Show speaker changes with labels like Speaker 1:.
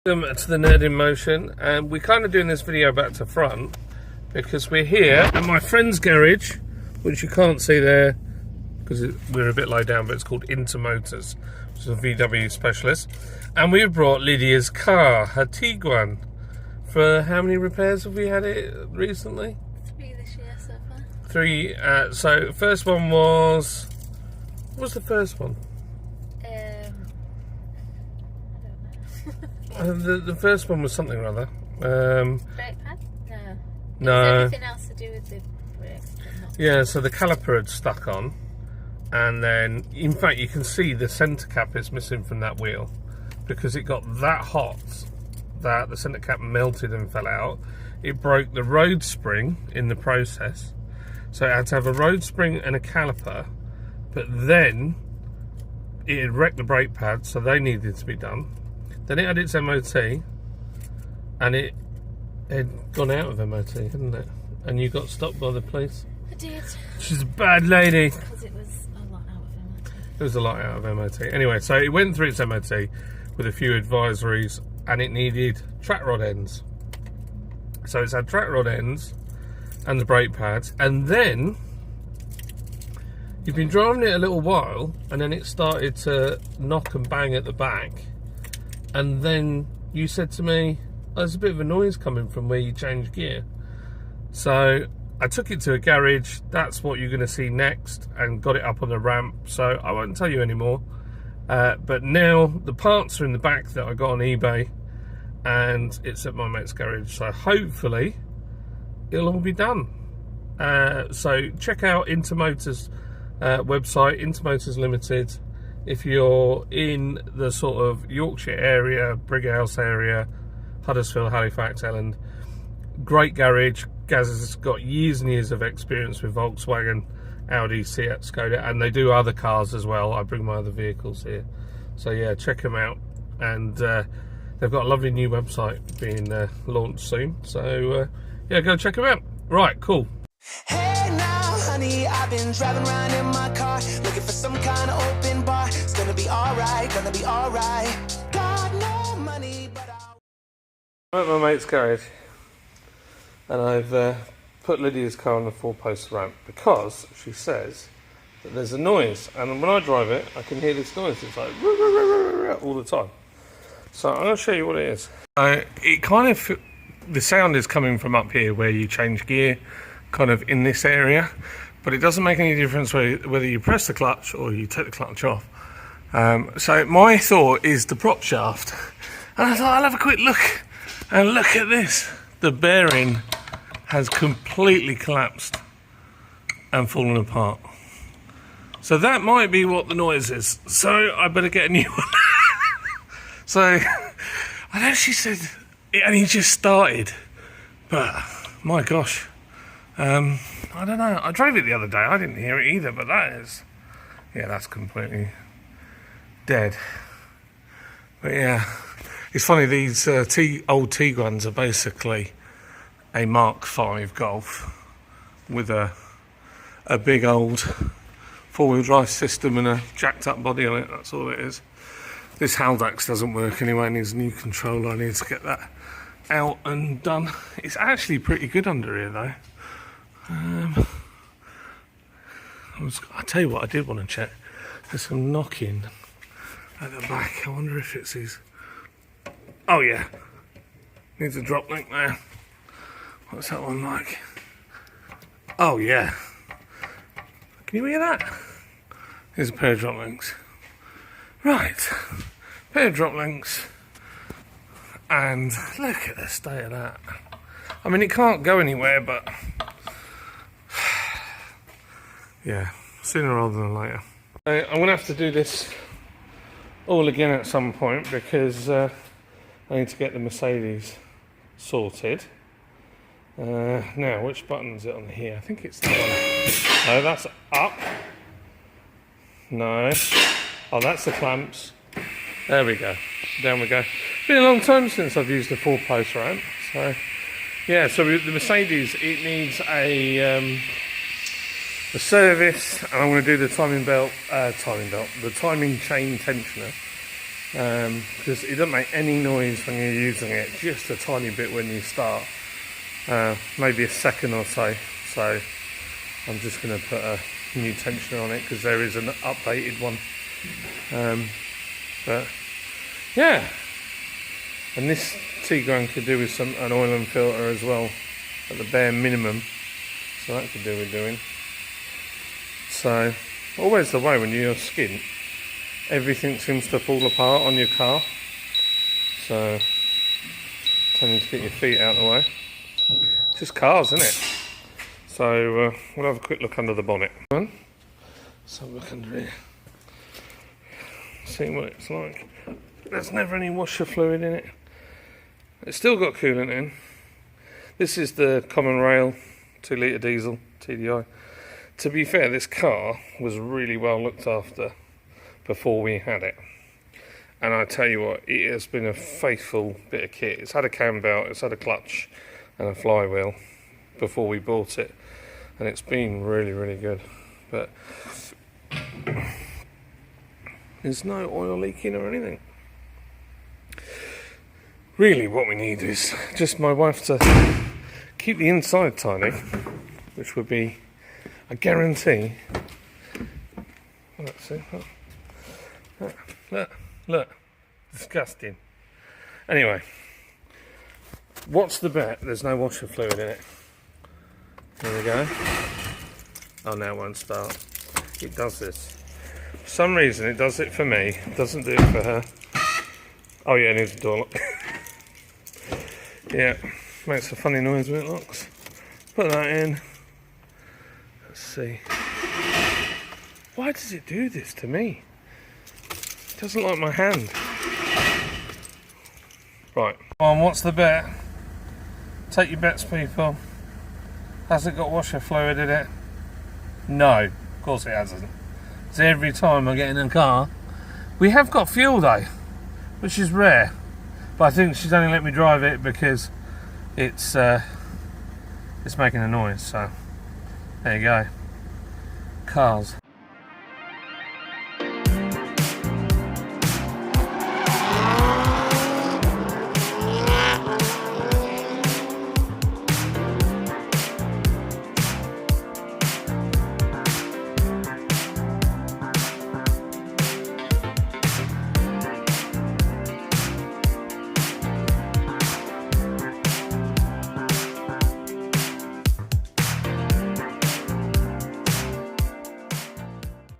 Speaker 1: Welcome to the Nerd in Motion, and we're kind of doing this video back to front because we're here at my friend's garage, which you can't see there because we're a bit low down, but it's called Intermotors, which is a VW specialist. And we've brought Lydia's car, her Tiguan. For how many repairs have we had it recently?
Speaker 2: 3 this year so far.
Speaker 1: 3. So first one was, what was the first one?
Speaker 2: I don't know.
Speaker 1: The first one was something or other.
Speaker 2: Brake pad? No.
Speaker 1: No.
Speaker 2: Is there anything else to do with the brakes?
Speaker 1: Yeah, so the caliper had stuck on, and then, in fact, you can see the centre cap is missing from that wheel because it got that hot that the centre cap melted and fell out. It broke the road spring in the process, so it had to have a road spring and a caliper, but then it had wrecked the brake pads, so they needed to be done. Then it had its MOT, and it had gone out of MOT, hadn't it? And you got stopped by the police.
Speaker 2: I did.
Speaker 1: She's a bad lady.
Speaker 2: Because it was a lot out of MOT.
Speaker 1: It was a lot out of MOT. Anyway, so it went through its MOT with a few advisories, and it needed track rod ends. So it's had track rod ends and the brake pads, and then you've been driving it a little while, and then it started to knock and bang at the back. And then you said to me, oh, there's a bit of a noise coming from where you change gear. So I took it to a garage. That's what you're going to see next, and got it up on the ramp. So I won't tell you anymore. But now the parts are in the back that I got on eBay, and it's at my mate's garage. So hopefully it'll all be done. So check out Intermotors website, Intermotors Limited. If you're in the sort of Yorkshire area, Brighouse area, Huddersfield, Halifax, Elland, great garage. Gaz has got years and years of experience with Volkswagen, Audi, Seat, Skoda, and they do other cars as well. I bring my other vehicles here. So yeah, check them out. And they've got a lovely new website being launched soon. So yeah, go check them out. Right, cool.
Speaker 3: Hey now, honey, I've been driving around in my car, looking for some kind of open bar. It's gonna be alright, gonna be alright. Got no money, but
Speaker 1: I'm at my mate's garage, and I've put Lydia's car on the 4-post ramp because she says that there's a noise, and when I drive it, I can hear this noise. It's like all the time. So I'm going to show you what it is. It kind of, the sound is coming from up here where you change gear, kind of in this area, but it doesn't make any difference whether you press the clutch or you take the clutch off. So my thought is the prop shaft, and I thought I'll have a quick look, and look at this. The bearing has completely collapsed and fallen apart. So that might be what the noise is. So I better get a new one. So I know she said it only just started, but my gosh. I don't know. I drove it the other day. I didn't hear it either, but that is, yeah, that's completely dead. But yeah, it's funny. These old Tiguans are basically a Mark V Golf with a big old 4-wheel drive system and a jacked up body on it. That's all it is. This Haldax doesn't work anyway. It needs a new controller. I need to get that out and done. It's actually pretty good under here though. I'll tell you what I did want to check. There's some knocking at the back. I wonder if it's his. Oh yeah, needs a drop link there. What's that one like? Oh yeah, can you hear that? Here's a pair of drop links. Right, pair of drop links, and look at the state of that. I mean, it can't go anywhere, but yeah, sooner rather than later. I'm going to have to do this all again at some point because I need to get the Mercedes sorted. Now, which button is it on here? I think it's that one. No, that's up. No. Oh, that's the clamps. There we go. Down we go. It's been a long time since I've used a 4-post ramp. So, yeah, so the Mercedes, it needs a service, and I'm going to do the the timing chain tensioner because it doesn't make any noise when you're using it, just a tiny bit when you start, maybe a second or so. So I'm just going to put a new tensioner on it because there is an updated one. But yeah, and this Tiguan could do with an oil and filter as well at the bare minimum, so that could do with doing. So always the way when you're skint, everything seems to fall apart on your car, so telling you to get your feet out of the way. Just cars, isn't it? So we'll have a quick look under the bonnet. So look under here, see what it's like. There's never any washer fluid in it. It's still got coolant in. This is the common rail 2 litre diesel TDI. To be fair, this car was really well looked after before we had it, and I tell you what, it has been a faithful bit of kit. It's had a cam belt, it's had a clutch and a flywheel before we bought it, and it's been really, really good. But there's no oil leaking or anything. Really what we need is just my wife to keep the inside tidy, which would be a guarantee. Let's see. Look, disgusting. Anyway, what's the bet? There's no washer fluid in it. There we go. Oh, now it won't start. It does this. For some reason it does it for me, it doesn't do it for her. Oh yeah, it needs a door lock. Yeah, makes a funny noise when it locks. Put that in. Let's see. Why does it do this to me? It doesn't like my hand. Right. What's the bet? Take your bets, people. Has it got washer fluid in it? No, of course it hasn't. So every time I get in a car, we have got fuel though, which is rare. But I think she's only let me drive it because it's making a noise. So there you go. Cars.